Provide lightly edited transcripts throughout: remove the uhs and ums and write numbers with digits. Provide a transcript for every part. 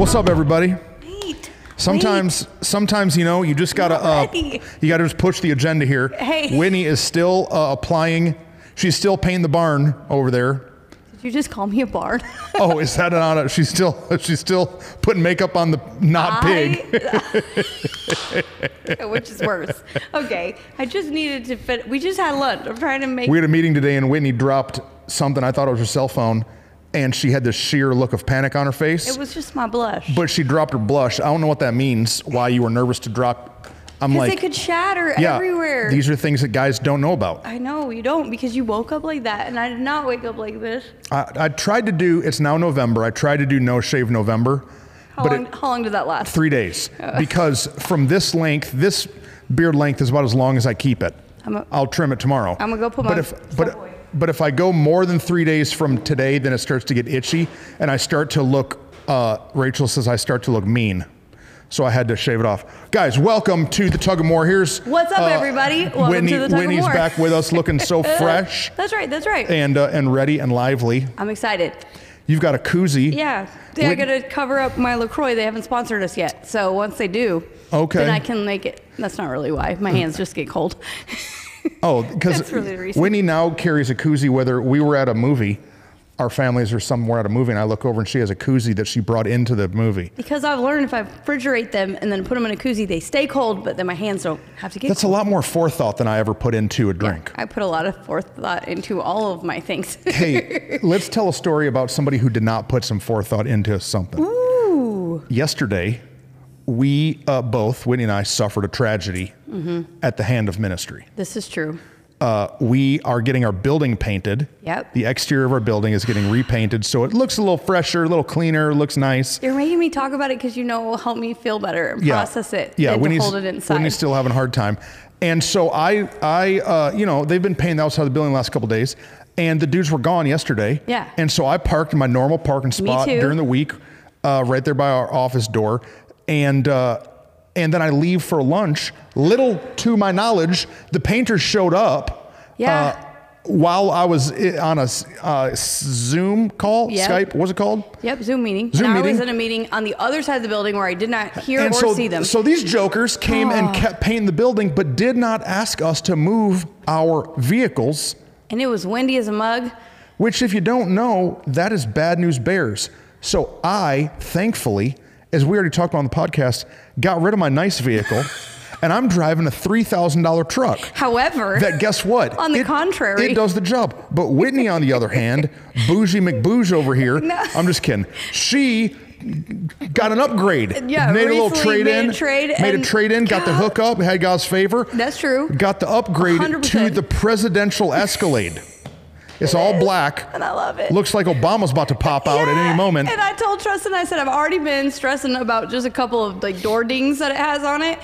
What's up, everybody? Wait. Sometimes, you know, you just gotta just push the agenda here. Hey. Whitney is still applying. She's still painting the barn over there. Did you just call me a barn? Oh, is that not a? She's still putting makeup on the pig. Which is worse. Okay, I just needed to fit. We just had lunch. I'm trying to make. We had a meeting today, and Whitney dropped something. I thought it was her cell phone, and she had this sheer look of panic on her face. It was just my blush. But she dropped her blush. I don't know what that means. Why you were nervous to drop? I'm like, because it could shatter everywhere. These are things that guys don't know about. I know you don't, because you woke up like that, and I did not wake up like this. I tried to do. It's now November. I tried to do No Shave November. How long did that last? 3 days. Because from this length, this beard length is about as long as I keep it. I'll trim it tomorrow. I'm gonna go put my. But if I go more than 3 days from today, then it starts to get itchy, and I start to look. Rachel says I start to look mean, so I had to shave it off. Guys, welcome to the Tug of War. Here's what's up, everybody. Welcome to the Tug Whitney's of War. back with us, looking so fresh. That's right. That's right. And ready and lively. I'm excited. You've got a koozie. Yeah. I got to cover up my LaCroix. They haven't sponsored us yet, so once they do, then I can make it. That's not really why. My hands just get cold. Oh, because really Whitney now carries a koozie. Whether we were at a movie, our families are somewhere at a movie, and I look over and she has a koozie that she brought into the movie. Because I've learned if I refrigerate them and then put them in a koozie, they stay cold, but then my hands don't have to get That's cold. A lot more forethought than I ever put into a drink. Yeah, I put a lot of forethought into all of my things. Hey, let's tell a story about somebody who did not put some forethought into something. Ooh. Yesterday, we both, Whitney and I, suffered a tragedy at the hand of ministry. This is true. We are getting our building painted. Yep. The exterior of our building is getting repainted, so it looks a little fresher, a little cleaner, looks nice. You're making me talk about it because you know it will help me feel better and process it. Yeah, and hold it inside. Whitney's still having a hard time. And so you know, they've been painting the outside of the building the last couple of days, and the dudes were gone yesterday. Yeah. And so I parked in my normal parking spot during the week, right there by our office door, and then I leave for lunch. Little to my knowledge, the painters showed up while I was on a Zoom call, Skype, what's it called? Yep, Zoom meeting. I was in a meeting on the other side of the building where I did not hear or see them. So these jokers came and kept painting the building, but did not ask us to move our vehicles. And it was windy as a mug. Which, if you don't know, that is bad news bears. So I, thankfully, as we already talked about on the podcast, got rid of my nice vehicle, and I'm driving a $3,000 truck. However, that guess what? On the contrary, it does the job. But Whitney, on the other hand, Bougie McBouge over here, I'm just kidding. She got an upgrade. Yeah, made a little trade-in. Made a trade-in, got the hookup, had God's favor. That's true. Got the upgrade 100%. To the presidential Escalade. It's all black. And I love it. Looks like Obama's about to pop out at any moment. And I told Truston, I said, I've already been stressing about just a couple of like door dings that it has on it.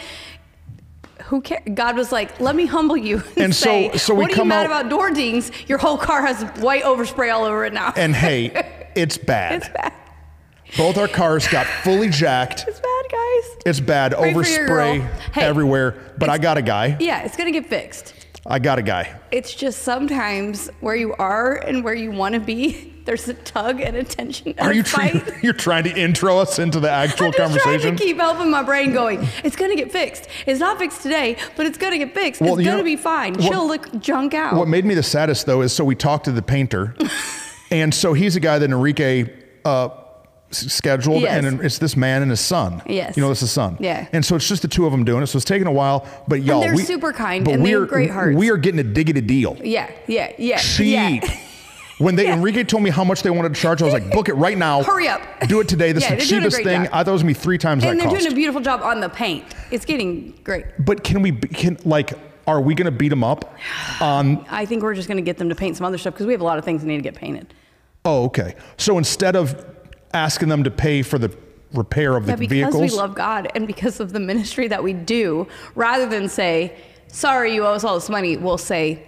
Who cares? God was like, let me humble you and say, so we what are you mad about door dings? Your whole car has white overspray all over it now. And hey, it's bad. It's bad. Both our cars got fully jacked. It's bad, guys. It's bad. Overspray everywhere. But I got a guy. Yeah, it's going to get fixed. I got a guy. It's just sometimes where you are and where you want to be, there's a tug and a tension and a fight. You're trying to intro us into the actual conversation? I'm trying to keep helping my brain going. It's going to get fixed. It's not fixed today, but it's going to get fixed. It's going to be fine. She'll look junk out. What made me the saddest, though, is so we talked to the painter. And so he's a guy that Enrique scheduled, and it's this man and his son. Yes. You know, it's his son. Yeah. And so it's just the two of them doing it. So it's taking a while, but y'all, they're super kind and they have great hearts. We are getting a diggity deal. Yeah. Cheap. When Enrique told me how much they wanted to charge, I was like, book it right now. Hurry up. Do it today. This is the cheapest thing. I thought it was going to be 3 times that cost. And they're doing a beautiful job on the paint. It's getting great. But are we going to beat them up on? I think we're just going to get them to paint some other stuff because we have a lot of things that need to get painted. Oh, okay. So instead of asking them to pay for the repair of the vehicles? Because we love God and because of the ministry that we do, rather than say, sorry, you owe us all this money, we'll say,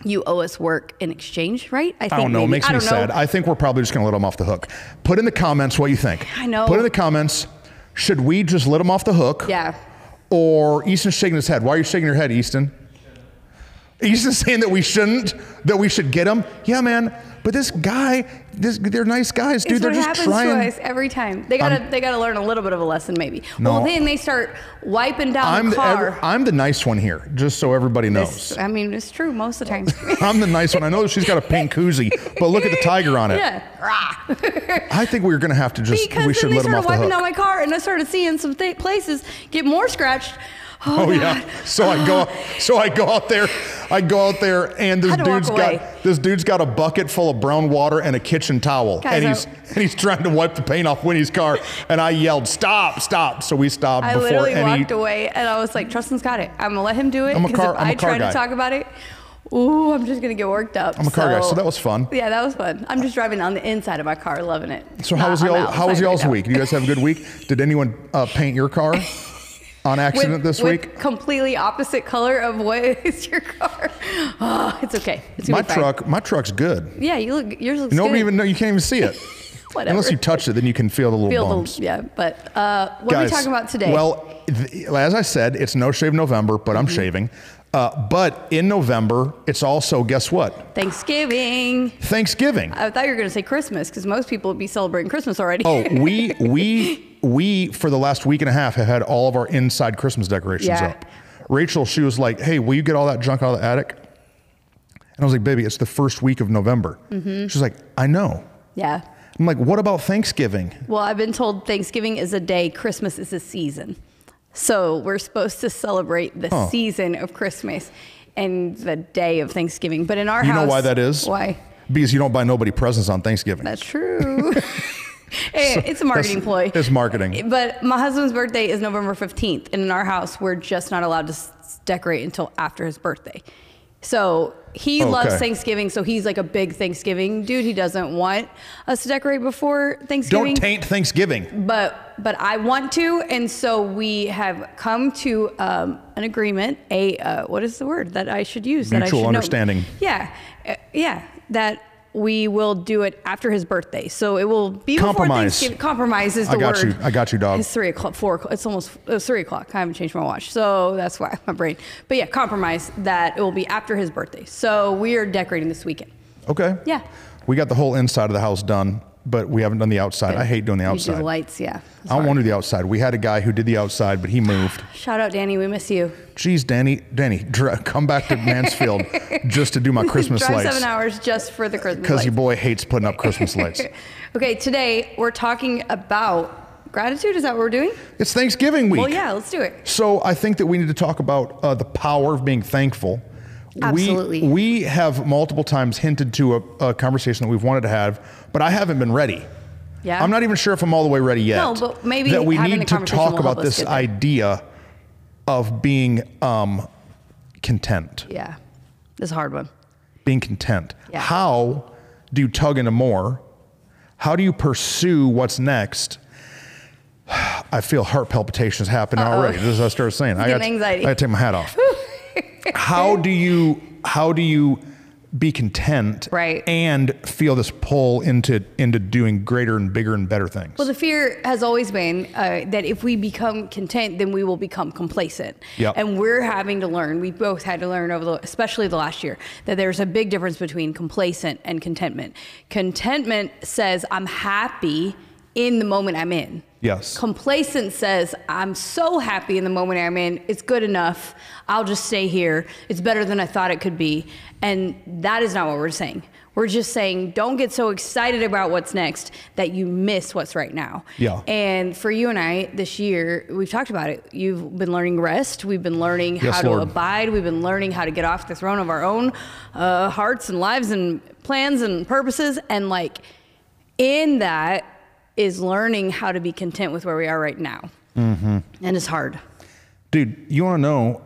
you owe us work in exchange, right? I don't know. It makes me sad. I think we're probably just going to let them off the hook. Put in the comments what you think. I know. Put in the comments, should we just let them off the hook? Yeah. Or Easton's shaking his head. Why are you shaking your head, Easton? He's just saying that we shouldn't, that we should get them. Yeah, man. But this guy, they're nice guys, dude. They're just trying. To us every time. They gotta learn a little bit of a lesson, maybe. No. Well, then they start wiping down the car. I'm the nice one here, just so everybody knows. I mean, it's true most of the time. I'm the nice one. I know she's got a pink koozie, but look at the tiger on it. Yeah. I think we're gonna have to just. We should let them off the hook. Because then they started wiping down my car, and I started seeing some places get more scratched. Oh yeah. So I go out there, and this dude's got a bucket full of brown water and a kitchen towel, and he's trying to wipe the paint off Winnie's car, and I yelled, "Stop!" So we stopped. I literally walked away, and I was like, "Truston's got it. I'm gonna let him do it." Because if I try to talk about it, ooh, I'm just gonna get worked up. I'm a car guy, so that was fun. Yeah, that was fun. I'm just driving on the inside of my car, loving it. So how was y'all's week? Did you guys have a good week? Did anyone paint your car on accident this week? Completely opposite color of what is your car. Oh, it's okay. It's my truck's good. Yeah, yours looks Nobody good. even know, you can't even see it. Whatever. Unless you touch it, then you can feel the little bumps. But what are we talking about today? Well, as I said, it's No Shave November, but I'm shaving. But in November, it's also, guess what? Thanksgiving. I thought you were going to say Christmas, because most people would be celebrating Christmas already. Oh, we for the last week and a half have had all of our inside Christmas decorations up. Rachel, she was like, "Hey, will you get all that junk out of the attic?" And I was like, "Baby, it's the first week of November." She's like, "I know." Yeah. I'm like, "What about Thanksgiving?" Well, I've been told Thanksgiving is a day, Christmas is a season. So we're supposed to celebrate the season of Christmas and the day of Thanksgiving. But in our house... You know why that is? Why? Because you don't buy nobody presents on Thanksgiving. That's true. Hey, it's a marketing ploy. It's marketing. But my husband's birthday is November 15th. And in our house, we're just not allowed to decorate until after his birthday. So he loves Thanksgiving, so he's like a big Thanksgiving dude. He doesn't want us to decorate before Thanksgiving. Don't taint Thanksgiving. But I want to, and so we have come to an agreement. What is the word that I should use? Mutual understanding. Yeah, that we will do it after his birthday. So it will be Compromise. Before Thanksgiving. Compromise is the word. I got you, dog. It's 3 o'clock, 4 o'clock. It was 3 o'clock. I haven't changed my watch. So that's why my brain. But yeah, compromise that it will be after his birthday. So we are decorating this weekend. Okay. Yeah. We got the whole inside of the house done, but we haven't done the outside. I hate doing the outside. You do the lights, yeah. I don't want to do the outside. We had a guy who did the outside, but he moved. Shout out, Danny. We miss you. Jeez, Danny, come back to Mansfield just to do my Christmas lights. Drive 7 hours just for the Christmas lights. Because your boy hates putting up Christmas lights. Okay, today we're talking about gratitude. Is that what we're doing? It's Thanksgiving week. Well, yeah, let's do it. So I think that we need to talk about the power of being thankful. Absolutely. We have multiple times hinted to a conversation that we've wanted to have, but I haven't been ready. Yeah. I'm not even sure if I'm all the way ready yet. No, but maybe that we having need to talk about this idea of being content. Yeah, this is a hard one. Being content. Yeah. How do you tug into more? How do you pursue what's next? I feel heart palpitations happening already. Just as I started saying, I got to take my hat off. How do you be content, right, and feel this pull into doing greater and bigger and better things? Well, the fear has always been that if we become content, then we will become complacent. Yep. And we're having to learn. We both had to learn especially the last year, that there's a big difference between complacent and contentment. Contentment says I'm happy in the moment I'm in. Yes. Complacent says, I'm so happy in the moment I'm in. It's good enough. I'll just stay here. It's better than I thought it could be. And that is not what we're saying. We're just saying, don't get so excited about what's next that you miss what's right now. Yeah. And for you and I, this year, we've talked about it. You've been learning rest. We've been learning how to abide. We've been learning how to get off the throne of our own hearts and lives and plans and purposes. And like in that, is learning how to be content with where we are right now. Mm-hmm. And it's hard. Dude, you want to know,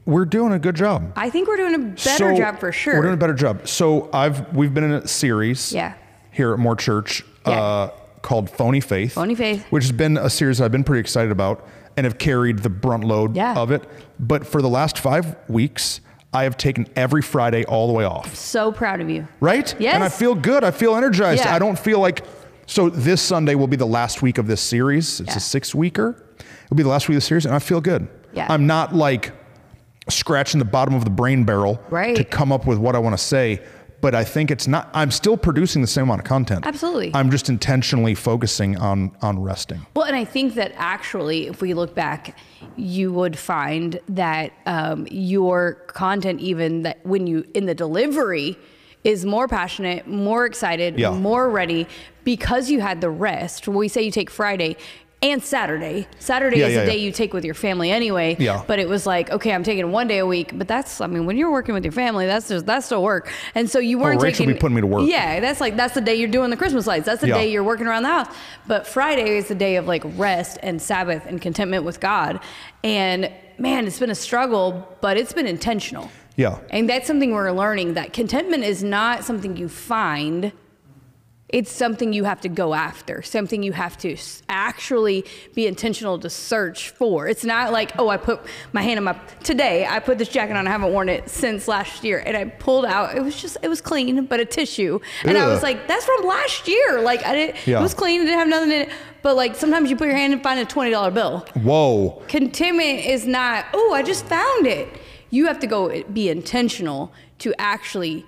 we're doing a good job. I think we're doing a better job for sure. We're doing a better job. So we've been in a series here at More Church called Phony Faith. Phony Faith. Which has been a series I've been pretty excited about and have carried the brunt load of it. But for the last 5 weeks, I have taken every Friday all the way off. So proud of you. Right? Yes. And I feel good. I feel energized. Yeah. I don't feel like... So this Sunday will be the last week of this series. It's a 6-weeker. It'll be the last week of the series, and I feel good. Yeah. I'm not like, scratching the bottom of the brain barrel to come up with what I want to say. But I think it's not, I'm still producing the same amount of content. Absolutely. I'm just intentionally focusing on resting. Well, and I think that actually, if we look back, you would find that your content, even that when you, in the delivery, is more passionate, more excited, more ready, because you had the rest. When we say you take Friday and Saturday. Saturday is the day you take with your family anyway. Yeah. But it was like, okay, I'm taking 1 day a week. But that's, I mean, when you're working with your family, that's still work. And so you weren't Rachel taking. be putting me to work. Yeah, that's the day you're doing the Christmas lights. That's the day you're working around the house. But Friday is the day of like rest and Sabbath and contentment with God. And man, it's been a struggle, but it's been intentional. Yeah. And that's something we're learning, that contentment is not something you find. It's something you have to go after, something you have to actually be intentional to search for. It's not like, oh, I put my hand in my, today I put this jacket on, I haven't worn it since last year, and I pulled out, it was clean, but a tissue. And I was like, that's from last year. Like, it was clean, it didn't have nothing in it. But like, sometimes you put your hand and find a $20 bill. Whoa. Contentment is not, oh, I just found it. You have to go be intentional to actually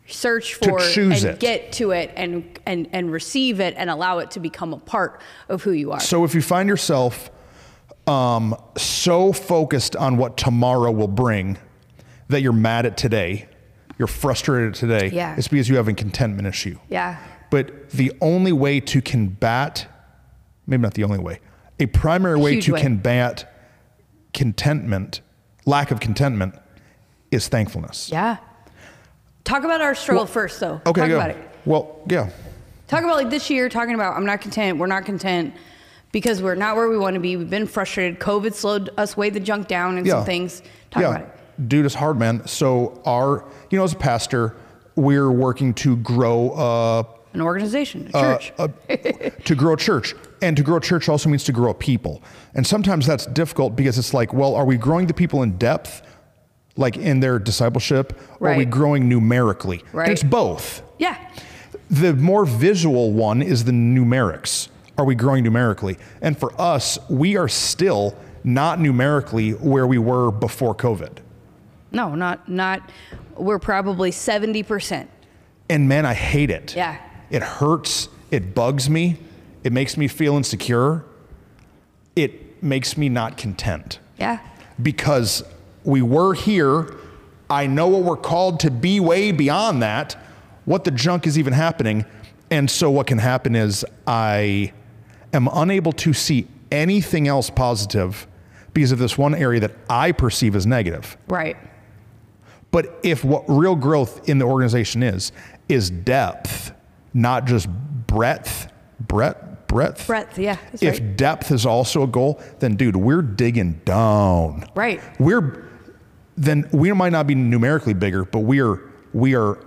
search for and get to it and receive it and allow it to become a part of who you are. So if you find yourself so focused on what tomorrow will bring that you're mad at today, you're frustrated at today, it's because you have a contentment issue. Yeah. But the only way to combat, maybe not the only way, a primary way to combat contentment, lack of contentment, is thankfulness. Yeah. Talk about our struggle first, though. Okay, Talk about it. Well, yeah. Talk about like this year, talking about I'm not content, we're not content because we're not where we want to be. We've been frustrated. COVID slowed us way the junk down and some things. Talk about it. Dude, it's hard, man. So as a pastor, we're working to grow an organization, a church. To grow a church. And to grow a church also means to grow a people. And sometimes that's difficult because it's like, well, are we growing the people in depth? Like in their discipleship, or are we growing numerically? Right. And it's both. Yeah. The more visual one is the numerics. Are we growing numerically? And for us, we are still not numerically where we were before COVID. No, not. We're probably 70%. And man, I hate it. Yeah. It hurts. It bugs me. It makes me feel insecure. It makes me not content. Yeah. Because we were here. I know what we're called to be way beyond that, what the junk is even happening. And so what can happen is I am unable to see anything else positive because of this one area that I perceive as negative. Right. But if what real growth in the organization is depth, not just breadth, yeah. If depth is also a goal, then dude, we're digging down. Right. Then we might not be numerically bigger, but we are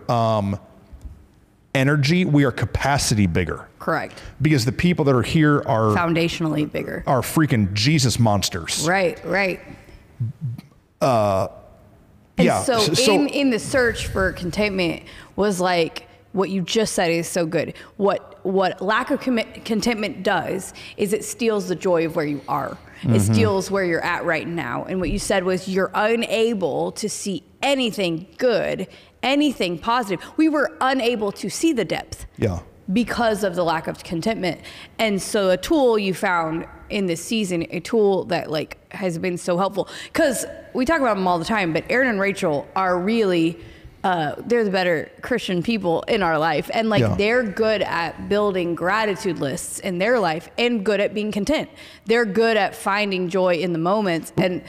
energy, we are capacity bigger. Correct. Because the people that are here are foundationally bigger. Are freaking Jesus monsters. Right. Yeah. So in the search for contentment was like what you just said is so good. What lack of contentment does is it steals the joy of where you are. It steals where you're at right now. And what you said was you're unable to see anything good, anything positive. We were unable to see the depth. Yeah. Because of the lack of contentment. And so a tool you found in this season, a tool that like has been so helpful, because we talk about them all the time, but Aaron and Rachel are really, they're the better Christian people in our life. And like, they're good at building gratitude lists in their life and good at being content. They're good at finding joy in the moments. And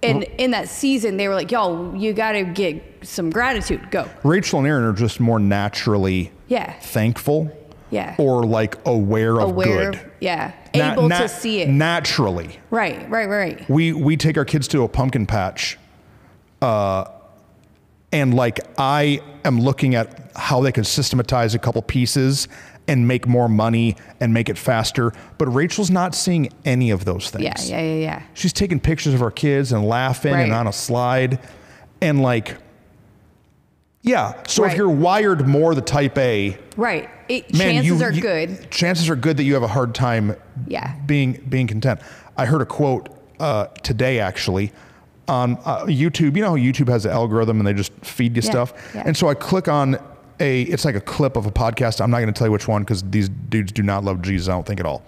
in that season, they were like, y'all, you got to get some gratitude. Go. Rachel and Aaron are just more naturally thankful. Yeah. Or like aware of good. Able to see it. Naturally. Right. We take our kids to a pumpkin patch. And like, I am looking at how they could systematize a couple pieces and make more money and make it faster. But Rachel's not seeing any of those things. Yeah. She's taking pictures of our kids and laughing and on a slide. And like, so if you're wired more the type A. Right. Chances are good. Chances are good that you have a hard time being content. I heard a quote today, actually. YouTube. You know how YouTube has an algorithm and they just feed you stuff? Yeah. And so I click on it's like a clip of a podcast. I'm not going to tell you which one because these dudes do not love Jesus, I don't think at all.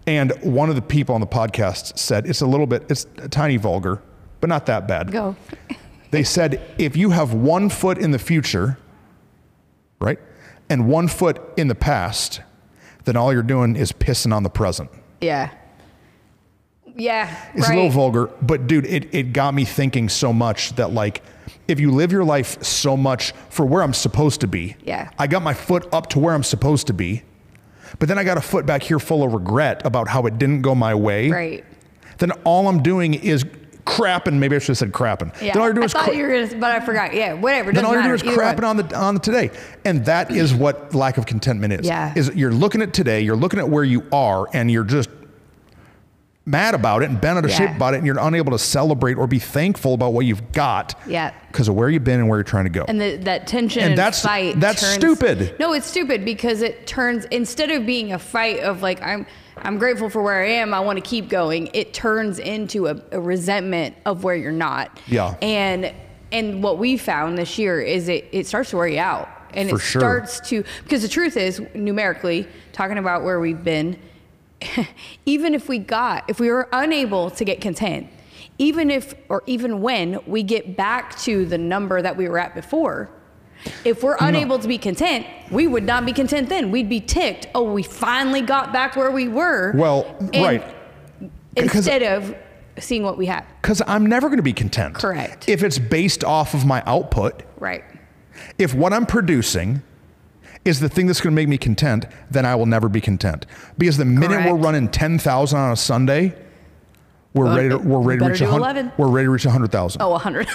And one of the people on the podcast said, it's a tiny vulgar, but not that bad. Go. They said, if you have 1 foot in the future, right, and 1 foot in the past, then all you're doing is pissing on the present. Yeah. Yeah. It's a little vulgar, but dude, it got me thinking so much that like, if you live your life so much for where I'm supposed to be, I got my foot up to where I'm supposed to be, but then I got a foot back here full of regret about how it didn't go my way. Right. Then all I'm doing is crapping. Maybe I should have said crapping. Yeah. Then all you're doing I thought you were gonna, but I forgot. Yeah, whatever. Then all you're doing is crapping on the today. And that is what lack of contentment is. Yeah. Is you're looking at today, you're looking at where you are, and you're just mad about it and bent out of shape about it, and you're unable to celebrate or be thankful about what you've got. Yeah. Because of where you've been and where you're trying to go. And that tension and fight. That's stupid. No, it's stupid because it turns, instead of being a fight of like, I'm grateful for where I am, I want to keep going, it turns into a resentment of where you're not. Yeah. And what we found this year is it starts to wear you out. And it starts to, because the truth is, numerically, talking about where we've been, even if we were unable to get content, even when we get back to the number that we were at before, if we're unable to be content, we would not be content then. We'd be ticked. Oh, we finally got back where we were. Well, right. Instead of seeing what we have. Because I'm never going to be content. Correct. If it's based off of my output. Right. If what I'm producing is the thing that's going to make me content, then I will never be content. Because the minute we're running 10,000 on a Sunday, we're ready to reach 100. We're ready to reach 100,000. Oh, 100.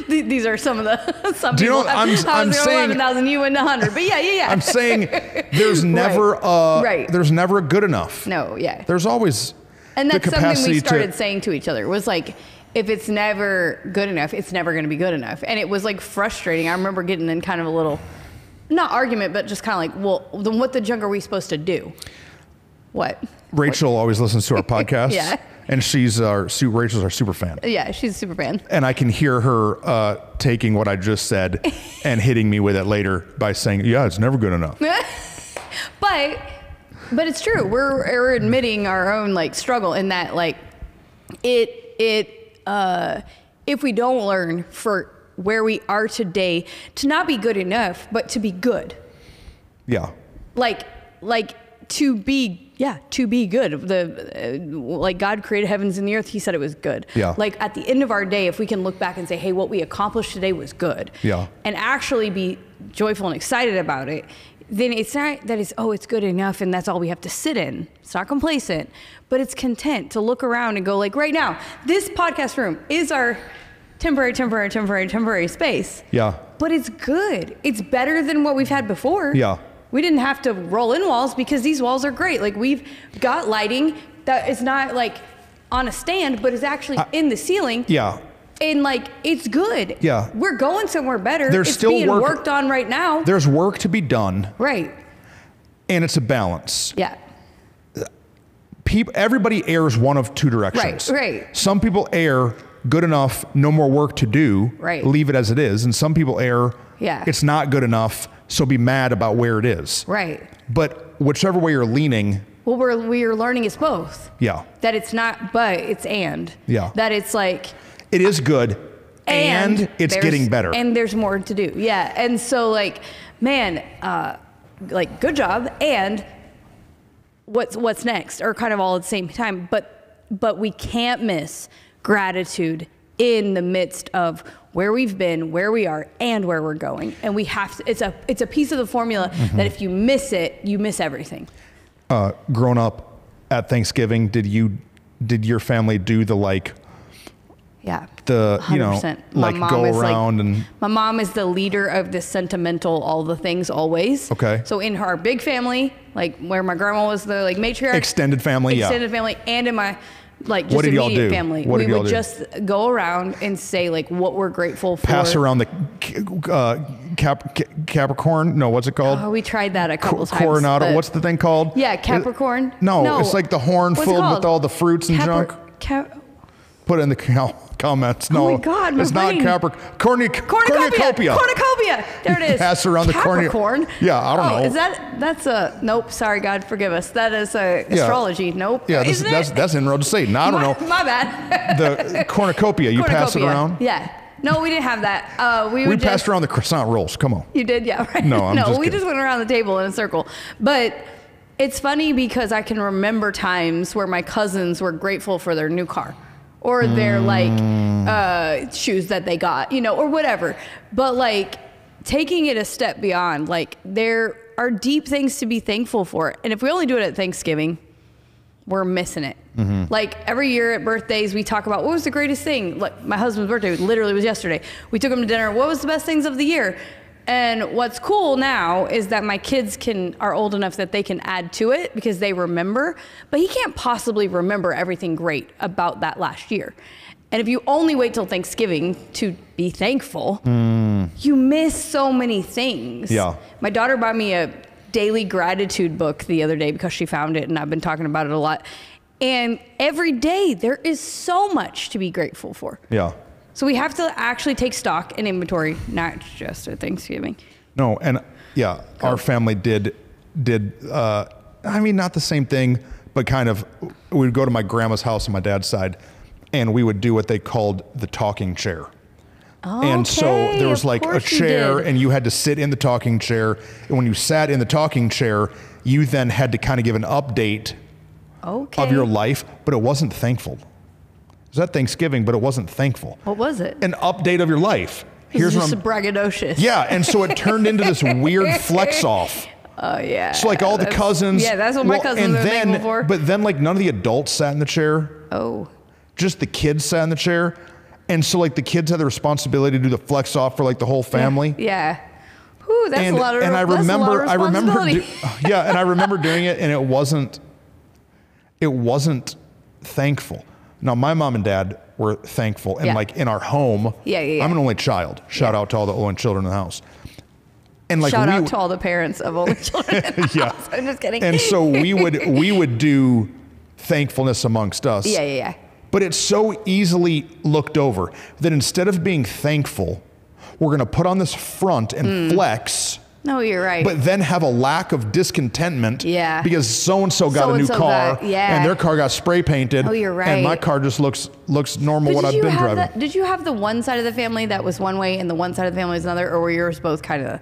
These are some of the some. Do you know what I'm saying? 11,000, you went 100, but yeah. I'm saying there's never there's never a good enough. No, yeah. There's always and that's something we started saying to each other was like, if it's never good enough, it's never going to be good enough, and it was like frustrating. I remember getting in kind of a little, not argument, but just kind of like, well, then what the junk are we supposed to do? What? Rachel always listens to our podcast. Yeah. And Rachel's our super fan. Yeah, she's a super fan. And I can hear her taking what I just said and hitting me with it later by saying, yeah, it's never good enough. But it's true. We're admitting our own like struggle in that like if we don't learn for where we are today to not be good enough, but to be good. Yeah. Like to be good. Like God created heavens and the earth. He said it was good. Yeah. Like at the end of our day, if we can look back and say, hey, what we accomplished today was good. Yeah. And actually be joyful and excited about it, then it's not that it's good enough and that's all we have to sit in. It's not complacent, but it's content to look around and go like, right now, this podcast room is our temporary space. Yeah. But it's good. It's better than what we've had before. Yeah. We didn't have to roll in walls because these walls are great. Like we've got lighting that is not like on a stand, but is actually in the ceiling. Yeah. And like, it's good. Yeah. We're going somewhere better. There's it's still being worked on right now. There's work to be done. Right. And it's a balance. Yeah. Everybody errs one of two directions. Right. Some people err good enough, no more work to do. Right. Leave it as it is. And some people err. Yeah. It's not good enough, so be mad about where it is. Right. But whichever way you're leaning. Well, we're learning it's both. Yeah. That it's not, but it's and. Yeah. That it's like. It is good. And it's getting better. And there's more to do. Yeah. And so like, man, like good job. And what's next, or kind of all at the same time. But we can't miss gratitude in the midst of where we've been, where we are, and where we're going. And we have to, it's a piece of the formula that if you miss it, you miss everything. Growing up at Thanksgiving, did your family do the like, yeah, 100%. Like go around and... My mom is the leader of the sentimental, all the things always. Okay. So in our big family, like where my grandma was the like matriarch. Extended family, and in my like just what did y'all immediate do? family. What we did y'all would do? just go around and say like what we're grateful for. Pass around the Capricorn? No, what's it called? Oh, we tried that a couple times. Coronado. What's the thing called? Yeah, Capricorn. No, it's like the horn filled with all the fruits and junk. Put it in the comments. No, oh my God, my it's brain. not cornucopia. Cornucopia. There it is. Pass around the Capricorn. Yeah, I don't know. Is that's a nope? Sorry, God forgive us. That is astrology. Nope. Yeah, that's inroad to Satan. I don't know. My bad. The cornucopia. You pass it around. Yeah. No, we didn't have that. We passed around the croissant rolls. Come on. You did, yeah, right. No, I'm just we kidding. just went around the table in a circle. But it's funny because I can remember times where my cousins were grateful for their new car or their shoes that they got, or whatever. But like taking it a step beyond, like there are deep things to be thankful for. And if we only do it at Thanksgiving, we're missing it. Mm-hmm. Like every year at birthdays, we talk about what was the greatest thing. Like my husband's birthday literally was yesterday. We took him to dinner. What was the best things of the year? And what's cool now is that my kids are old enough that they can add to it because they remember, but he can't possibly remember everything great about that last year. And if you only wait till Thanksgiving to be thankful, you miss so many things. Yeah. My daughter bought me a daily gratitude book the other day because she found it and I've been talking about it a lot. And every day there is so much to be grateful for. Yeah. So we have to actually take stock and inventory, not just at Thanksgiving. No, and yeah, our family did not the same thing, but kind of, we would go to my grandma's house on my dad's side and we would do what they called the talking chair. And so there was like a chair and you had to sit in the talking chair. And when you sat in the talking chair, you then had to kind of give an update of your life, but it wasn't thankful. It was at Thanksgiving, but it wasn't thankful. What was it? An update of your life. Here's just braggadocious. Yeah, and so it turned into this weird flex off. Oh, yeah. So like all the cousins. Yeah, that's what my cousins are thankful for. But then like none of the adults sat in the chair. Oh. Just the kids sat in the chair. And so like the kids had the responsibility to do the flex off for like the whole family. Yeah. Whew, that's a lot of and I remember and I remember doing it and it wasn't thankful. Now my mom and dad were thankful and like in our home, I'm an only child. Shout out to all the only children in the house. And like shout out to all the parents of only children in the house. I'm just kidding. And so we would do thankfulness amongst us. Yeah. But it's so easily looked over that instead of being thankful, we're going to put on this front and flex. No, you're right. But then have a lack of discontentment because so-and-so got a new car and their car got spray painted. Oh, you're right. And my car just looks normal what I've been driving. Did you have the one side of the family that was one way and the one side of the family was another, or were yours both kind of...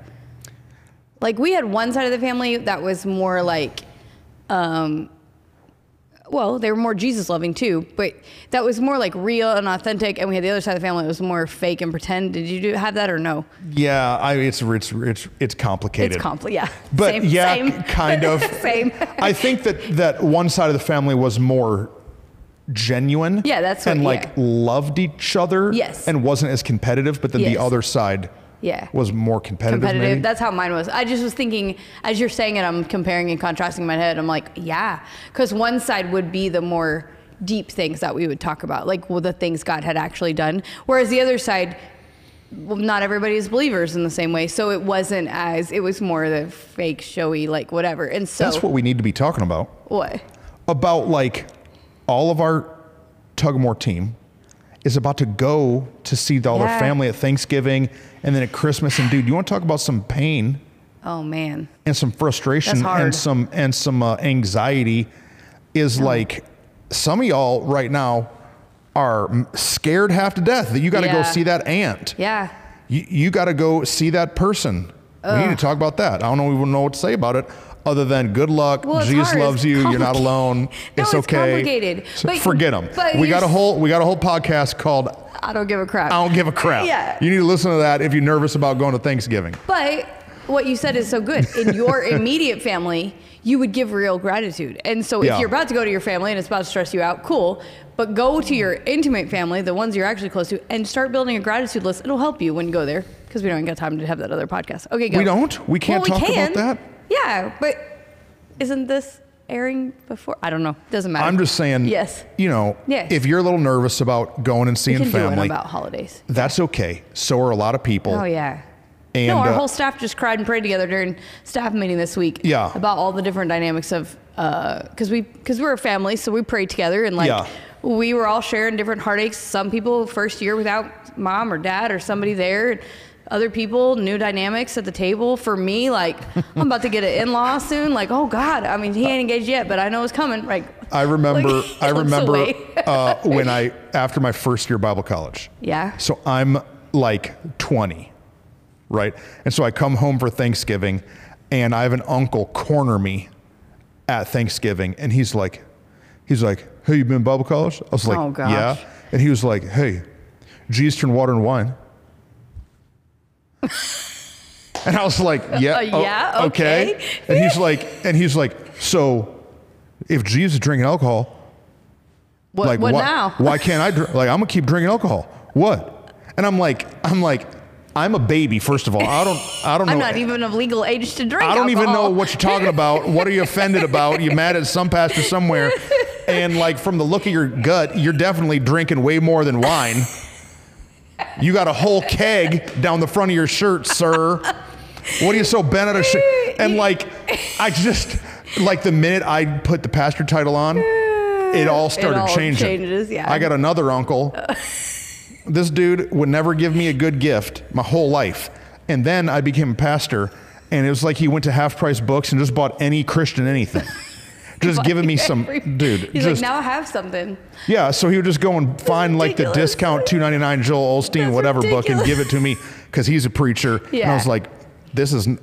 Like we had one side of the family that was more like... well, they were more Jesus loving too, but that was more like real and authentic. And we had the other side of the family that was more fake and pretend. Did you have that or no? Yeah, it's complicated. Yeah. But same. Kind of. Same. I think that one side of the family was more genuine. Yeah, that's what, and loved each other. Yes. And wasn't as competitive, but then the other side was more competitive. Maybe. That's how mine was. I just was thinking, as you're saying it, I'm comparing and contrasting in my head. I'm like, yeah, because one side would be the more deep things that we would talk about, like the things God had actually done. Whereas the other side, well, not everybody is believers in the same way. So it was more the fake, showy, like whatever. And so that's what we need to be talking about. What? About like all of our Tug-More team is about to go to see all their family at Thanksgiving and then at Christmas. And dude, you want to talk about some pain? Oh man. And some frustration and some anxiety is like some of y'all right now are scared half to death that you got to go see that aunt. Yeah. You got to go see that person. We need to talk about that. I don't even know what to say about it. Other than good luck, Jesus loves you, you're not alone, it's okay. Complicated. So forget them. We got a whole podcast called I Don't Give a Crap. I Don't Give a Crap. Yeah. You need to listen to that if you're nervous about going to Thanksgiving. But what you said is so good. In your immediate family, you would give real gratitude. And so if you're about to go to your family and it's about to stress you out, cool. But go to your intimate family, the ones you're actually close to, and start building a gratitude list. It'll help you when you go there because we don't got time to have that other podcast. Okay, go. We don't? We can't talk about that? Yeah, but isn't this airing before? I don't know. Doesn't matter. I'm just saying, if you're a little nervous about going and seeing family. Do it about holidays. That's okay. So are a lot of people. Oh, yeah. And, our whole staff just cried and prayed together during staff meeting this week. Yeah. About all the different dynamics of, because we're a family, so we prayed together and we were all sharing different heartaches. Some people first year without mom or dad or somebody there. Other people, new dynamics at the table. For me, like, I'm about to get an in-law soon. Like, oh God, I mean, he ain't engaged yet, but I know it's coming. Like, I remember when after my first year Bible college. Yeah. So I'm like 20, right? And so I come home for Thanksgiving, and I have an uncle corner me at Thanksgiving, and he's like, hey, you been in Bible college? I was like, oh, gosh. Yeah. And he was like, hey, Jesus turned water into wine. And I was like, yeah, okay. And he's like, so if Jesus is drinking alcohol, what now? Why can't I drink? Like, I'm gonna keep drinking alcohol. What? And I'm like, I'm a baby. First of all, I don't know. I'm not even of legal age to drink. I don't even know what you're talking about. What are you offended about? You mad at some pastor somewhere? And like, from the look of your gut, you're definitely drinking way more than wine. You got a whole keg down the front of your shirt, sir. What are you so bent out of shit? And like, I just, like, the minute I put the pastor title on, it all started changing. Changes, yeah. I got another uncle. This dude would never give me a good gift my whole life. And then I became a pastor, and it was like he went to Half Price Books and just bought any Christian anything. Just giving me some, dude. He's like, now I have something. Yeah, so he would just go and find like the discount $2.99 Joel Osteen whatever book and give it to me because he's a preacher. Yeah. And I was like,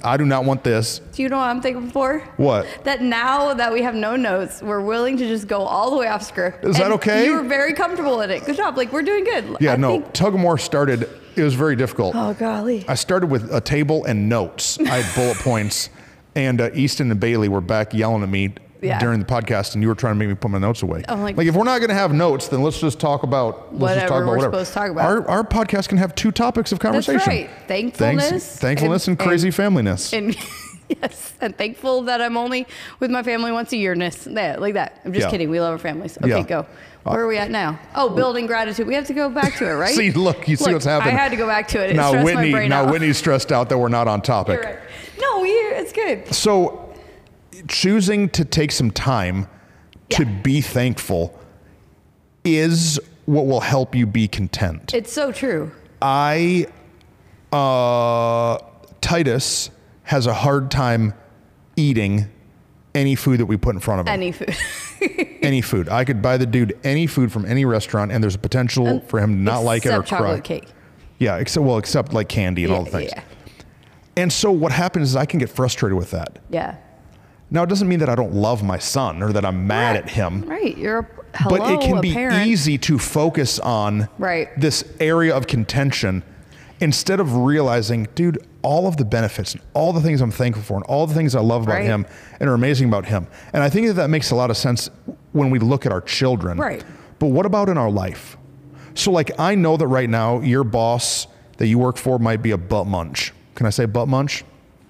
I do not want this. Do you know what I'm thankful for? What? That now that we have no notes, we're willing to just go all the way off script. Is that okay? You were very comfortable in it. Good job. Like, we're doing good. Yeah, Tug of War started, it was very difficult. Oh, golly. I started with a table and notes. I had bullet points, and Easton and Bailey were back yelling at me during the podcast, and you were trying to make me put my notes away. I'm like, if we're not going to have notes, then let's just talk about whatever we're supposed to talk about. Our podcast can have two topics of conversation. That's right. Thankfulness and crazy familyness. And yes, and thankful that I'm only with my family once a year-ness. Like that. I'm just kidding. We love our families. Okay, go. Where are we at now? Oh, building gratitude. We have to go back to it, right? See what's happening. I had to go back to it. Whitney's stressed out that we're not on topic. You're right. No, it's good. So, choosing to take some time to be thankful is what will help you be content. It's so true. Titus has a hard time eating any food that we put in front of him. Any food. Any food. I could buy the dude any food from any restaurant, and there's a potential for him to not like it or cry. Chocolate cake. Yeah, except like candy and all the things. Yeah. And so what happens is I can get frustrated with that. Yeah. Now, it doesn't mean that I don't love my son or that I'm mad at him. Right. But it can be easy to focus on this area of contention instead of realizing, dude, all of the benefits and all the things I'm thankful for and all the things I love about him and are amazing about him. And I think that makes a lot of sense when we look at our children. Right. But what about in our life? So, like, I know that right now your boss that you work for might be a butt munch. Can I say butt munch?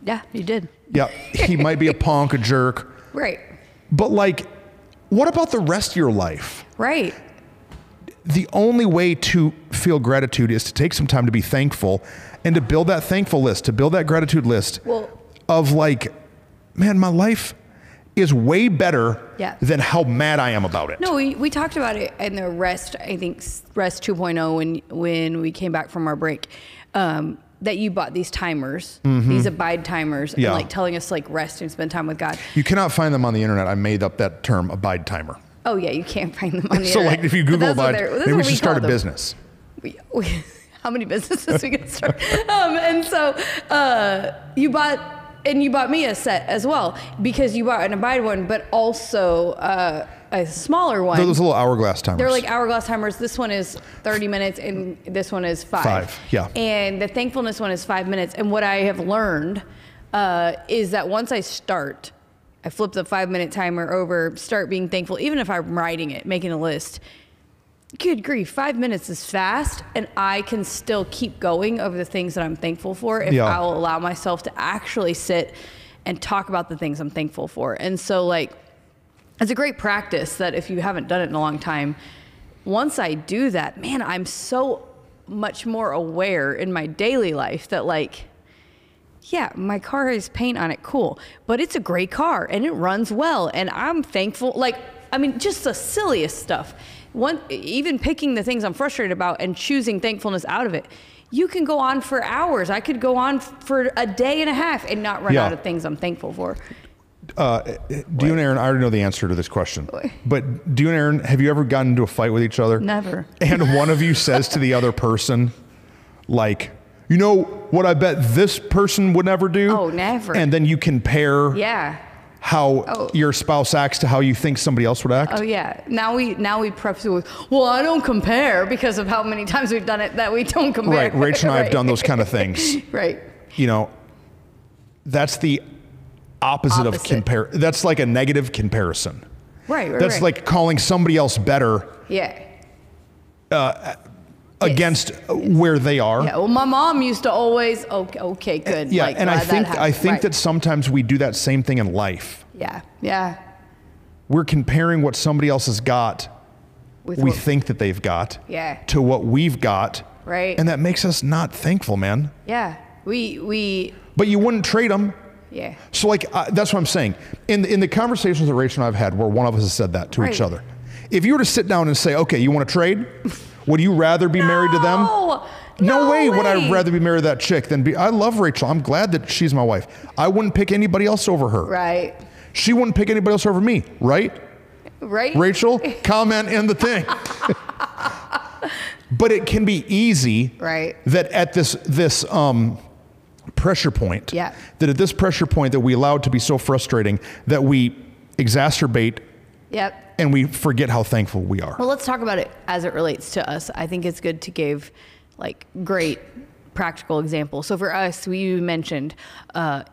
Yeah, you did. Yeah, he might be a punk, a jerk. Right. But like, what about the rest of your life? Right. The only way to feel gratitude is to take some time to be thankful and to build that thankful list, to build that gratitude list of like, man, my life is way better than how mad I am about it. No, we talked about it in the rest, I think rest 2.0 when we came back from our break. That you bought these timers, these abide timers, and like telling us to like rest and spend time with God. You cannot find them on the internet. I made up that term, abide timer. Oh yeah, you can't find them on the internet. So like if you Google abide, maybe we should start a business. How many businesses we can start? And so you bought me a set as well because you bought an abide one, but also a smaller one. Those little hourglass timers. They're like hourglass timers. This one is 30 minutes and this one is 5. Yeah. And the thankfulness one is 5 minutes. And what I have learned is that once I start, I flip the 5-minute timer over, start being thankful, even if I'm writing it, making a list. Good grief, 5 minutes is fast, and I can still keep going over the things that I'm thankful for if I'll allow myself to actually sit and talk about the things I'm thankful for. And so like, it's a great practice that if you haven't done it in a long time, once I do that, man, I'm so much more aware in my daily life that like, yeah, my car has paint on it, cool, but it's a great car and it runs well and I'm thankful. Like, I mean, just the silliest stuff even picking the things I'm frustrated about and choosing thankfulness out of it, you can go on for hours. I could go on for a day and a half and not run out of things I'm thankful for. Do you and Aaron, I already know the answer to this question, but do you and Aaron, have you ever gotten into a fight with each other? Never. And one of you says to the other person, like, you know what I bet this person would never do? Oh, never. And then you compare how your spouse acts to how you think somebody else would act? Oh, yeah. Now we preface it with, well, I don't compare, because of how many times we've done it that we don't compare. Right. Rachel and I have done those kind of things. Right. You know, that's the opposite of compare. That's like a negative comparison. Right. That's like calling somebody else better. Yeah. Against where they are. Yeah. Well, my mom used to always. Okay, good. Yeah, like, and I think that sometimes we do that same thing in life. Yeah. Yeah. We're comparing what somebody else has got, we think that they've got, to what we've got. Right. And that makes us not thankful, man. Yeah. We. But you wouldn't trade them. Yeah. So like that's what I'm saying. In the conversations that Rachel and I've had, where one of us has said that to each other, if you were to sit down and say, okay, you want to trade? Would you rather be married to them? No way would I rather be married to that chick than be. I love Rachel. I'm glad that she's my wife. I wouldn't pick anybody else over her. Right. She wouldn't pick anybody else over me. Right. Right. Rachel, comment in the thing. But it can be easy. Right. That at this pressure point. Yeah. That at this pressure point that we allow it to be so frustrating that we exacerbate. Yep. And we forget how thankful we are. Well, let's talk about it as it relates to us. I think it's good to give like great practical examples. So for us, we mentioned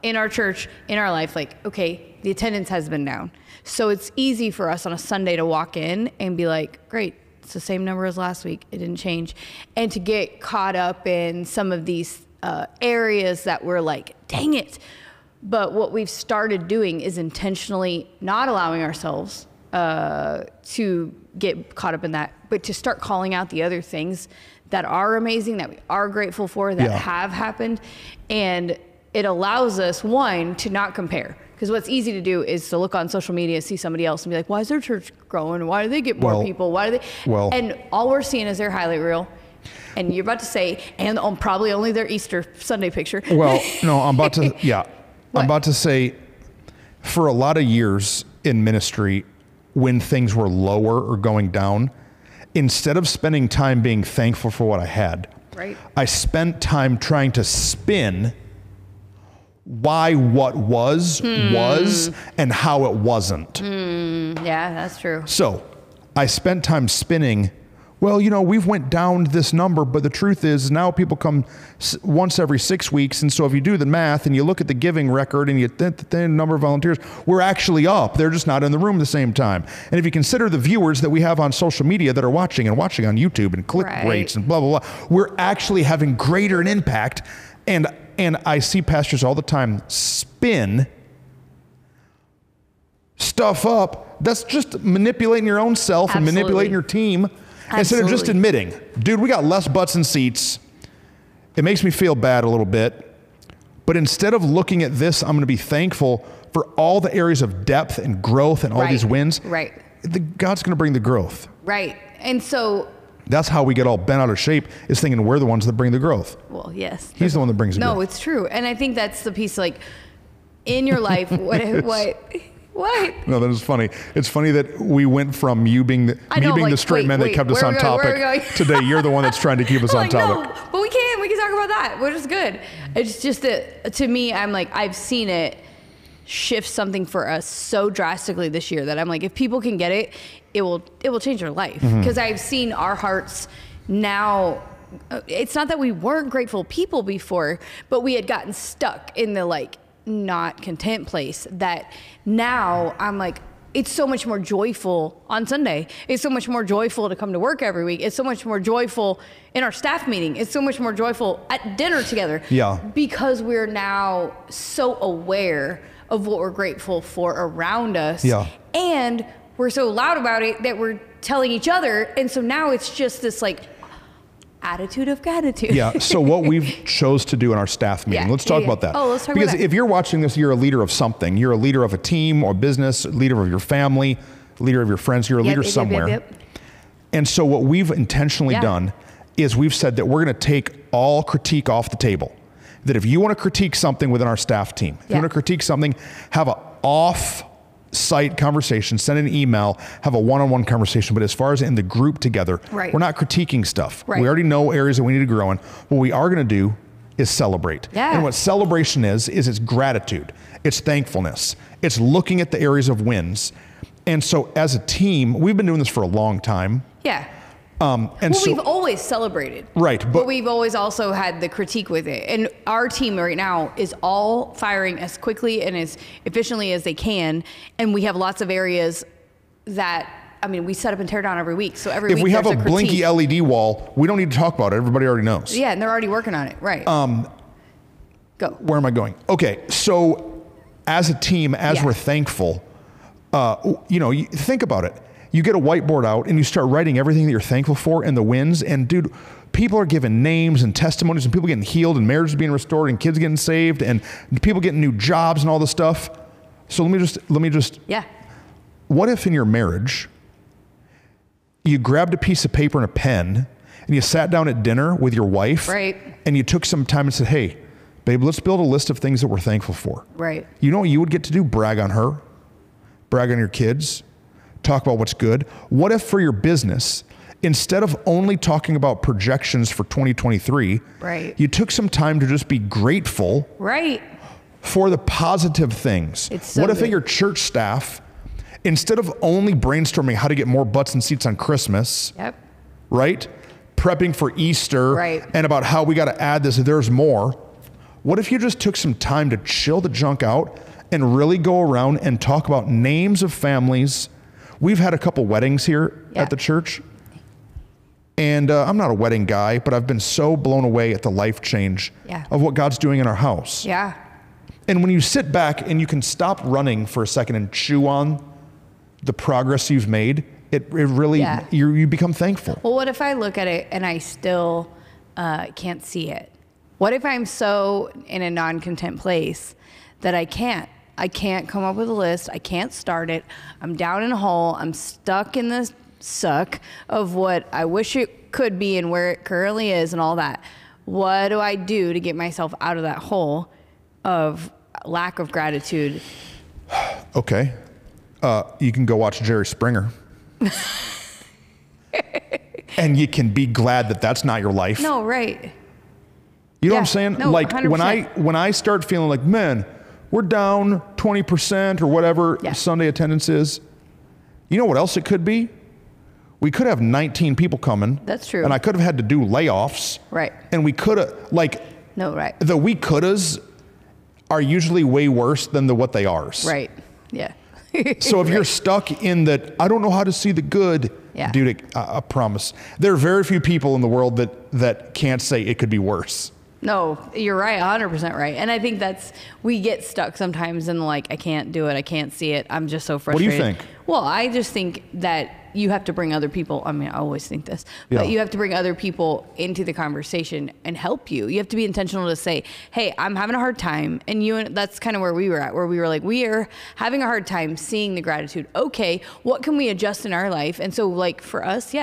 in our church, in our life, like, okay, the attendance has been down. So it's easy for us on a Sunday to walk in and be like, great, it's the same number as last week. It didn't change. And to get caught up in some of these areas that we're like, dang it. But what we've started doing is intentionally not allowing ourselves to get caught up in that, but to start calling out the other things that are amazing, that we are grateful for, that have happened. And it allows us, one, to not compare. Because what's easy to do is to look on social media, see somebody else and be like, why is their church growing? Why do they get more people? Why do they? And all we're seeing is their highlight reel. And you're about to say, and probably only their Easter Sunday picture. Well, no, I'm about to, I'm about to say, for a lot of years in ministry, when things were lower or going down, instead of spending time being thankful for what I had, I spent time trying to spin why what was and how it wasn't. Yeah, that's true. So I spent time spinning, well, you know, we've went down this number, but the truth is now people come once every 6 weeks. And so if you do the math and you look at the giving record and you the number of volunteers, we're actually up. They're just not in the room at the same time. And if you consider the viewers that we have on social media that are watching on YouTube and click rates and blah, blah, blah, we're actually having greater an impact. And I see pastors all the time spin stuff up. That's just manipulating your own self and manipulating your team. Instead of just admitting, dude, we got less butts and seats. It makes me feel bad a little bit. But instead of looking at this, I'm going to be thankful for all the areas of depth and growth and all these wins. Right. God's going to bring the growth. Right. And so that's how we get all bent out of shape, is thinking we're the ones that bring the growth. Well, yes. He's the one that brings the growth. No, it's true. And I think that's the piece, like, in your life, What? No, that is funny. It's funny that we went from you being the straight man that kept us on topic. Today, you're the one that's trying to keep us on topic. No, but we can talk about that, which is good. It's just that, to me, I'm like, I've seen it shift something for us so drastically this year that I'm like, if people can get it, it will change their life. Because I've seen our hearts now. It's not that we weren't grateful people before, but we had gotten stuck in the like not content place, that now I'm like, it's so much more joyful on Sunday. It's so much more joyful to come to work every week. It's so much more joyful in our staff meeting. It's so much more joyful at dinner together. Yeah. Because we're now so aware of what we're grateful for around us. Yeah. And we're so loud about it that we're telling each other. And so now it's just this like attitude of gratitude. Yeah. So what we've chose to do in our staff meeting, let's talk about that. Oh, let's talk about that. Because if you're watching this, you're a leader of something. You're a leader of a team or business, leader of your family, leader of your friends. You're a leader somewhere. And so what we've intentionally done is we've said that we're going to take all critique off the table. That if you want to critique something within our staff team, if you want to critique something, have an off-site conversation, send an email, have a one-on-one conversation. But as far as in the group together, we're not critiquing stuff. We already know areas that we need to grow in. What we are going to do is celebrate. And what celebration is it's gratitude. It's thankfulness. It's looking at the areas of wins. And so as a team, we've been doing this for a long time. We've always celebrated. But we've always also had the critique with it. And our team right now is all firing as quickly and as efficiently as they can. And we have lots of areas that, I mean, we set up and tear down every week. So every week if we have a blinky LED wall, we don't need to talk about it. Everybody already knows. And they're already working on it. Go. Where am I going? Okay. So as a team, as we're thankful, you think about it. You get a whiteboard out and you start writing everything that you're thankful for and the wins. And dude, people are giving names and testimonies and people getting healed and marriages being restored and kids getting saved and people getting new jobs and all this stuff. So let me just. What if in your marriage, you grabbed a piece of paper and a pen and you sat down at dinner with your wife and you took some time and said, hey, babe, let's build a list of things that we're thankful for. You know what you would get to do? Brag on her, brag on your kids, talk about what's good. What if for your business, instead of only talking about projections for 2023, you took some time to just be grateful for the positive things? What if at your church staff, instead of only brainstorming how to get more butts and seats on Christmas, prepping for Easter and about how we got to add this, there's more. What if you just took some time to chill the junk out and really go around and talk about names of families? We've had a couple weddings here at the church. And I'm not a wedding guy, but I've been so blown away at the life change of what God's doing in our house. And when you sit back and you can stop running for a second and chew on the progress you've made, it really, you become thankful. Well, what if I look at it and I still can't see it? What if I'm so in a non-content place that I can't come up with a list. I can't start it. I'm down in a hole. I'm stuck in the suck of what I wish it could be and where it currently is and all that. What do I do to get myself out of that hole of lack of gratitude? Okay. You can go watch Jerry Springer. And you can be glad that that's not your life. No, You know what I'm saying? No, like 100%. when I start feeling like, man, we're down 20% or whatever Sunday attendance is. You know what else it could be? We could have 19 people coming. That's true. And I could have had to do layoffs. And we could have, the we couldas are usually way worse than what they are. So if you're stuck in that, I don't know how to see the good, dude, I promise. There are very few people in the world that can't say it could be worse. No, you're right, 100% right. And I think we get stuck sometimes in I can't do it, I can't see it, I'm just so frustrated. What do you think? Well, I just think that you have to bring other people, I mean, I always think this, but you have to bring other people into the conversation and help you. You have to be intentional to say, hey, I'm having a hard time. And that's kind of where we were at, where we were like, we are having a hard time seeing the gratitude. Okay, what can we adjust in our life? And so for us,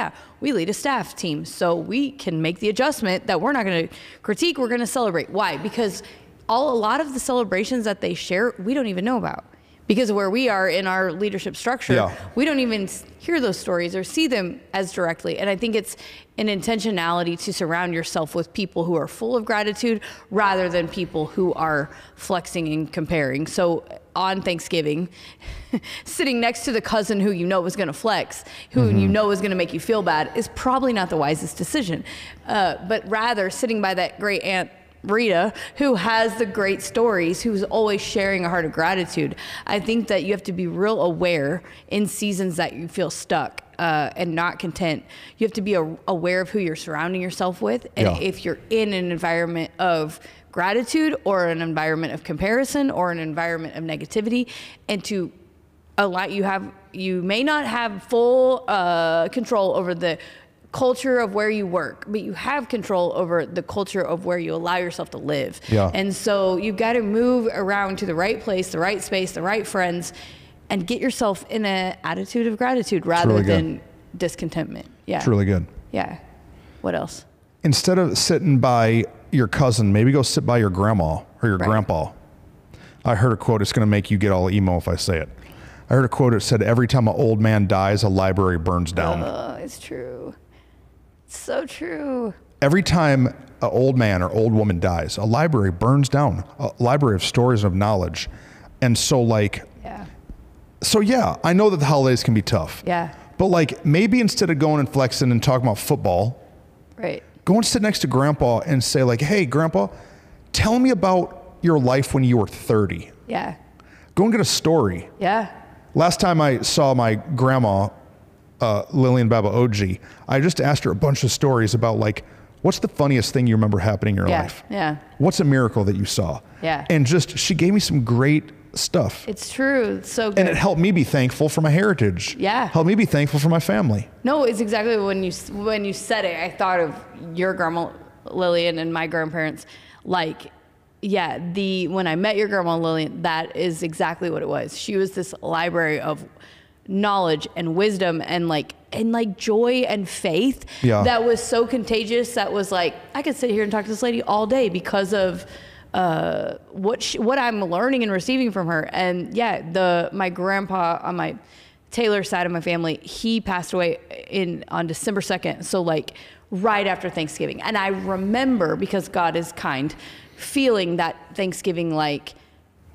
we lead a staff team. So we can make the adjustment that we're not going to critique, we're going to celebrate. Why? Because a lot of the celebrations that they share, we don't even know about. Because of where we are in our leadership structure, we don't even hear those stories or see them as directly. And I think it's an intentionality to surround yourself with people who are full of gratitude rather than people who are flexing and comparing. So on Thanksgiving, sitting next to the cousin who you know is going to flex, who you know is going to make you feel bad, is probably not the wisest decision. But rather sitting by that great aunt Rita, who has the great stories, who's always sharing a heart of gratitude. I think that you have to be real aware in seasons that you feel stuck and not content. You have to be aware of who you're surrounding yourself with. And if you're in an environment of gratitude or an environment of comparison or an environment of negativity, and to allow you may not have full control over the culture of where you work, but you have control over the culture of where you allow yourself to live. And so you've got to move around to the right place, the right space, the right friends, and get yourself in an attitude of gratitude rather than discontentment. Yeah. It's really good. Yeah. What else? Instead of sitting by your cousin, maybe go sit by your grandma or your grandpa. I heard a quote. It's going to make you get all emo if I say it. I heard a quote. It said, every time an old man dies, a library burns down. Oh, it's true. It's so true. Every time an old man or old woman dies, a library burns down, a library of stories and of knowledge. And so I know that the holidays can be tough. Yeah. But like maybe instead of going and flexing and talking about football, right. Go and sit next to grandpa and say like, hey, grandpa, tell me about your life when you were 30. Yeah. Go and get a story. Yeah. Last time I saw my grandma, Lillian Baba OG, I just asked her a bunch of stories about like, what's the funniest thing you remember happening in your life? Yeah. What's a miracle that you saw? Yeah. And she gave me some great stuff. It's true. It's so good. And it helped me be thankful for my heritage. Yeah. Helped me be thankful for my family. No, it's exactly when you said it, I thought of your grandma Lillian and my grandparents. Like, yeah, when I met your grandma Lillian, that is exactly what it was. She was this library of knowledge and wisdom and joy and faith that was so contagious. That was like, I could sit here and talk to this lady all day because of what I'm learning and receiving from her. And my grandpa on my Taylor side of my family, he passed away on December 2nd. So like right after Thanksgiving. And I remember, because God is kind, feeling that Thanksgiving, like,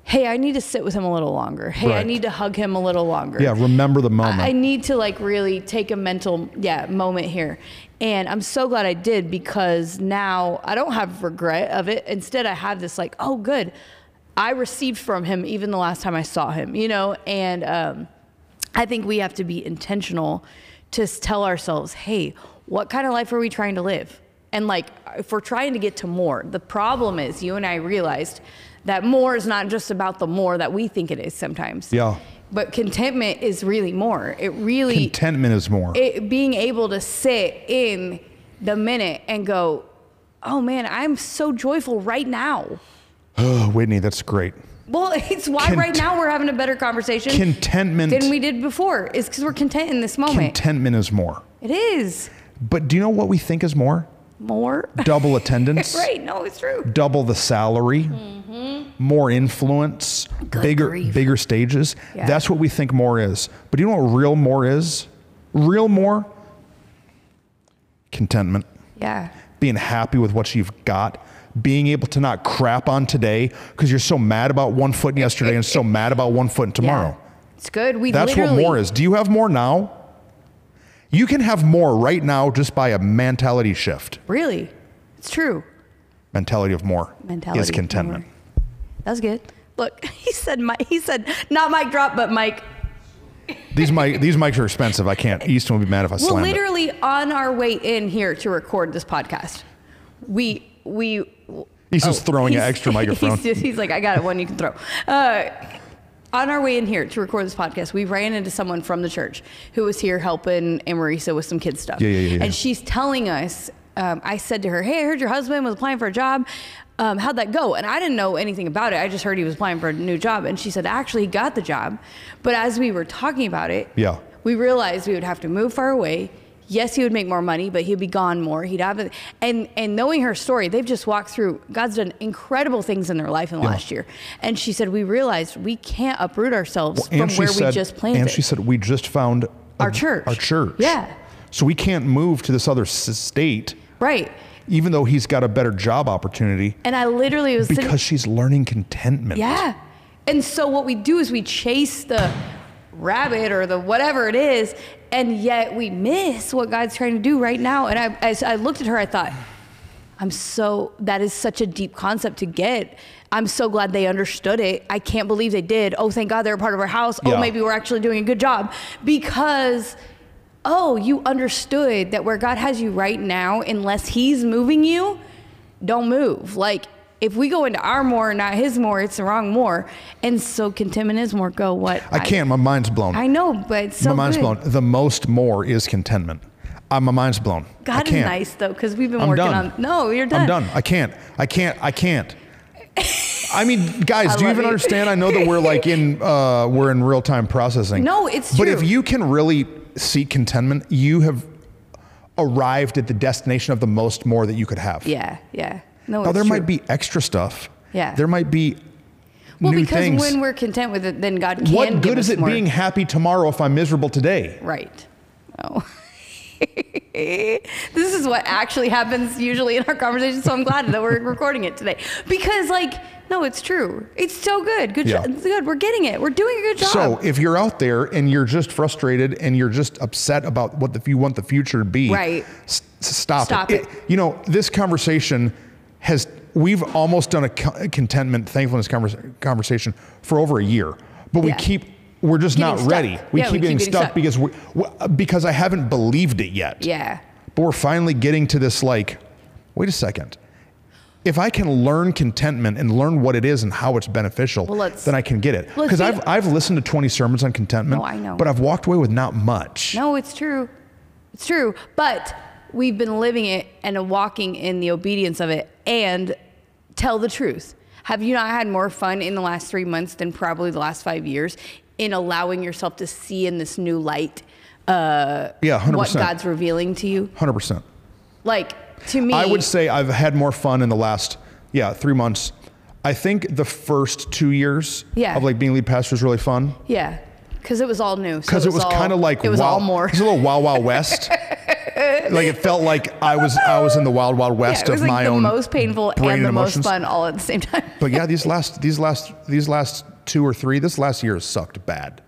hey, I need to sit with him a little longer. Hey, I need to hug him a little longer. Yeah. Remember the moment. I need to like really take a mental moment here. And I'm so glad I did, because now I don't have regret of it. Instead, I have this like, oh, good. I received from him even the last time I saw him, and I think we have to be intentional to tell ourselves, hey, what kind of life are we trying to live? And like, if we're trying to get to more, the problem is you and I realized that more is not just about the more that we think it is sometimes. Yeah. But contentment is really more. Contentment is more. Being able to sit in the minute and go, oh man, I'm so joyful right now. Oh, Whitney, that's great. Well, it's why right now we're having a better conversation than we did before. Is because we're content in this moment. Contentment is more. It is. But do you know what we think is more? More? Double attendance. Right. No, it's true. Double the salary. Mm-hmm. More influence. Bigger stages. Yeah. That's what we think more is. But do you know what real more is? Real more? Contentment. Yeah. Being happy with what you've got. Being able to not crap on today because you're so mad about 1 foot yesterday and so mad about 1 foot tomorrow. Yeah. It's good. That's what more is. Do you have more now? You can have more right now just by a mentality shift. Really? It's true. Mentality of more is contentment. That's good. Look, he said not mic drop, but mic. These mics are expensive. I can't. Easton would be mad if I slammed it. Well, literally on our way in here to record this podcast, He's just throwing an extra microphone. He's like, I got it, one you can throw. On our way in here to record this podcast, we ran into someone from the church who was here helping Marisa with some kids stuff. Yeah. And she's telling us, I said to her, hey, I heard your husband was applying for a job. How'd that go? And I didn't know anything about it. I just heard he was applying for a new job. And she said, actually, he got the job. But as we were talking about it, we realized we would have to move far away. Yes, he would make more money, but he'd be gone more. He'd have it. And knowing her story, they've just walked through, God's done incredible things in their life in the last year. And she said, we realized we can't uproot ourselves from where we just planted. And she said, we just found our church. Yeah. So we can't move to this other state. Right. Even though he's got a better job opportunity. And I literally was because she's learning contentment. Yeah. And so what we do is we chase the rabbit or the whatever it is, and yet we miss what God's trying to do right now. And as I looked at her, I thought, that is such a deep concept to get. I'm so glad they understood it. I can't believe they did. Oh, thank God they're a part of our house. Yeah. Oh, maybe we're actually doing a good job. Because, you understood that where God has you right now, unless he's moving you, don't move. Like, if we go into our more, not his more, it's the wrong more. And so contentment is more. Go what? I can't. My mind's blown. I know, but it's so my mind's blown. The most more is contentment. My mind's blown. God is nice though, because we've been working on. No, you're done. I'm done. I can't. I mean, guys, do you even understand? I know that we're like we're in real time processing. No, it's true. But if you can really seek contentment, you have arrived at the destination of the most more that you could have. Yeah. No, now, there true. might be extra stuff. Yeah. There might be well, new because things. when we're content with it, then God can What give good us is it more. being happy tomorrow if I'm miserable today? Right. Oh. This is what actually happens usually in our conversation, so I'm glad that we're recording it today. Because, no, it's true. It's so good. Good job. It's good. We're getting it. We're doing a good job. So if you're out there and you're just frustrated and you're just upset about what you want the future to be, right. Stop it. You know, this conversation we've almost done a contentment, thankfulness conversation for over a year, but we're just not ready. We keep getting stuck because I haven't believed it yet. Yeah. But we're finally getting to this wait a second. If I can learn contentment and learn what it is and how it's beneficial, then I can get it. Because I've listened to 20 sermons on contentment, I know. but I've walked away with not much. No, it's true. It's true. But we've been living it and walking in the obedience of it. And tell the truth. Have you not had more fun in the last 3 months than probably the last 5 years in allowing yourself to see in this new light 100%. what God's revealing to you? 100%. To me, I would say I've had more fun in the last 3 months. I think the first 2 years of being lead pastor was really fun. Yeah, because it was all new. Because it was kind of like it was all more. It was a little Wild Wild West. It felt like I was in the wild Wild West of my own. It was the most painful and the most fun all at the same time. But these last 2 or 3, this last year has sucked bad.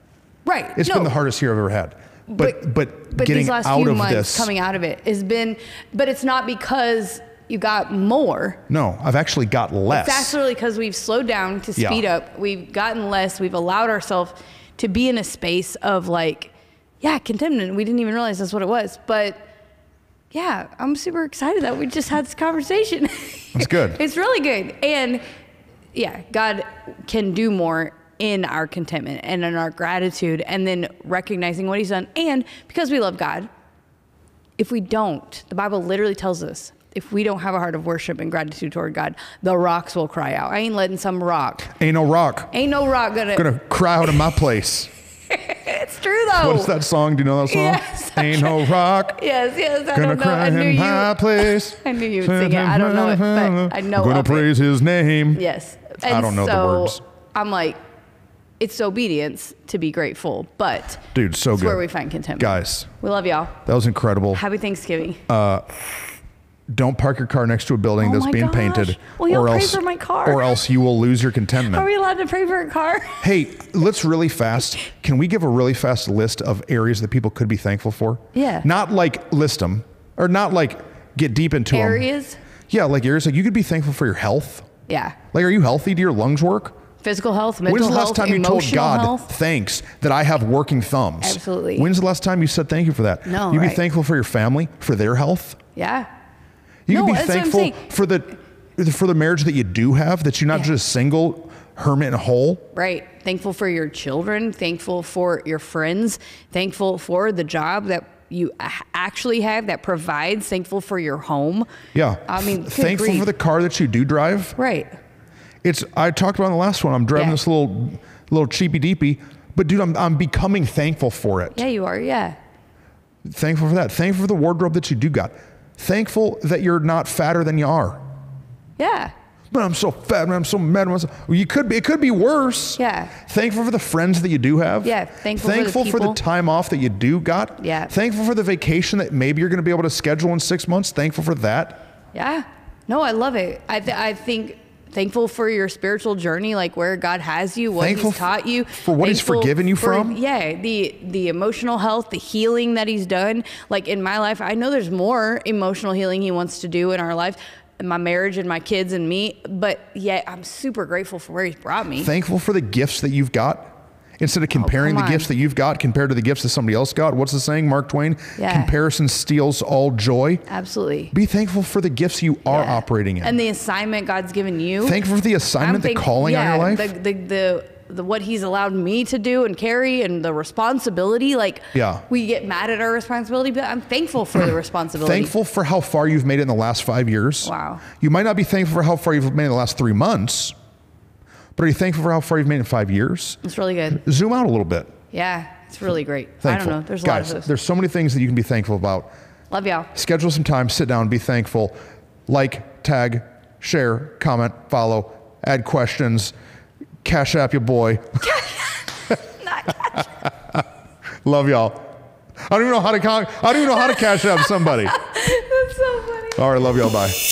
Right. It's been the hardest year I've ever had. But getting these last out few of months, this, coming out of it has been, but it's not because you got more. No, I've actually got less. It's actually because we've slowed down to speed up. We've gotten less. We've allowed ourselves to be in a space of contentment. We didn't even realize that's what it was. But I'm super excited that we just had this conversation. That's good. It's really good. And God can do more in our contentment and in our gratitude, and then recognizing what he's done. And because we love God, if we don't, the Bible literally tells us, if we don't have a heart of worship and gratitude toward God, the rocks will cry out. I ain't letting some rock. Ain't no rock gonna cry out in my place. It's true though. What's that song? Do you know that song? Yes. Ain't no rock. Yes. I gonna don't know. cry in my place. I knew you would sing it. I don't know it, but I know gonna praise his name. Yes. And I don't know the words. I'm like, it's obedience to be grateful, but dude, so it's good. Where we find contentment. Guys, we love y'all. That was incredible. Happy Thanksgiving. Don't park your car next to a building that's being painted. Well, you'll pray for my car. Or else you will lose your contentment. Are we allowed to pray for a car? Hey, let's really fast. Can we give a really fast list of areas that people could be thankful for? Yeah. Not list them, or not get deep into them. Areas? Yeah, areas you could be thankful for your health. Yeah. Are you healthy? Do your lungs work? Physical health, mental health, When's the last time you told God, health? thanks that I have working thumbs? Absolutely. When's the last time you said thank you for that? No, You'd be thankful for your family, for their health. Yeah. You can be thankful for the marriage that you do have, that you're not just single, hermit in a hole. Right. Thankful for your children, thankful for your friends, thankful for the job that you actually have that provides, thankful for your home. Yeah. I mean, thankful for the car that you do drive. Right. I talked about in the last one, I'm driving this little cheapy deepy, but dude, I'm becoming thankful for it. Yeah, you are. Yeah. Thankful for that. Thankful for the wardrobe that you do got. Thankful that you're not fatter than you are. Yeah. But I'm so fat, man. I'm so mad. It could be worse. Yeah. Thankful for the friends that you do have. Yeah. Thankful for the time off that you do got. Yeah. Thankful for the vacation that maybe you're going to be able to schedule in 6 months. Thankful for that. Yeah. No, I love it. I think thankful for your spiritual journey, where God has you, what he's taught you. For what he's forgiven you from. Yeah. The emotional health, the healing that he's done. In my life, I know there's more emotional healing he wants to do in our life, in my marriage and my kids and me. But I'm super grateful for where he's brought me. Thankful for the gifts that you've got. Instead of comparing the gifts that you've got compared to the gifts that somebody else got. What's the saying, Mark Twain? Yeah. Comparison steals all joy. Absolutely. Be thankful for the gifts you are operating in. And the assignment God's given you. Thankful for the assignment, the calling on your life. The what he's allowed me to do and carry, and the responsibility. We get mad at our responsibility, but I'm thankful for the responsibility. Thankful for how far you've made it in the last 5 years. Wow. You might not be thankful for how far you've made in the last 3 months, but are you thankful for how far you've made in 5 years? It's really good. Zoom out a little bit. Yeah. It's really great. Thankful. I don't know. There's a Guys, lot of those. There's so many things that you can be thankful about. Love y'all. Schedule some time, sit down, be thankful. Like, tag, share, comment, follow, add questions. Cash App your boy. Not Cash App. Love y'all. I don't even know how to Cash App somebody. That's so funny. All right, love y'all. Bye.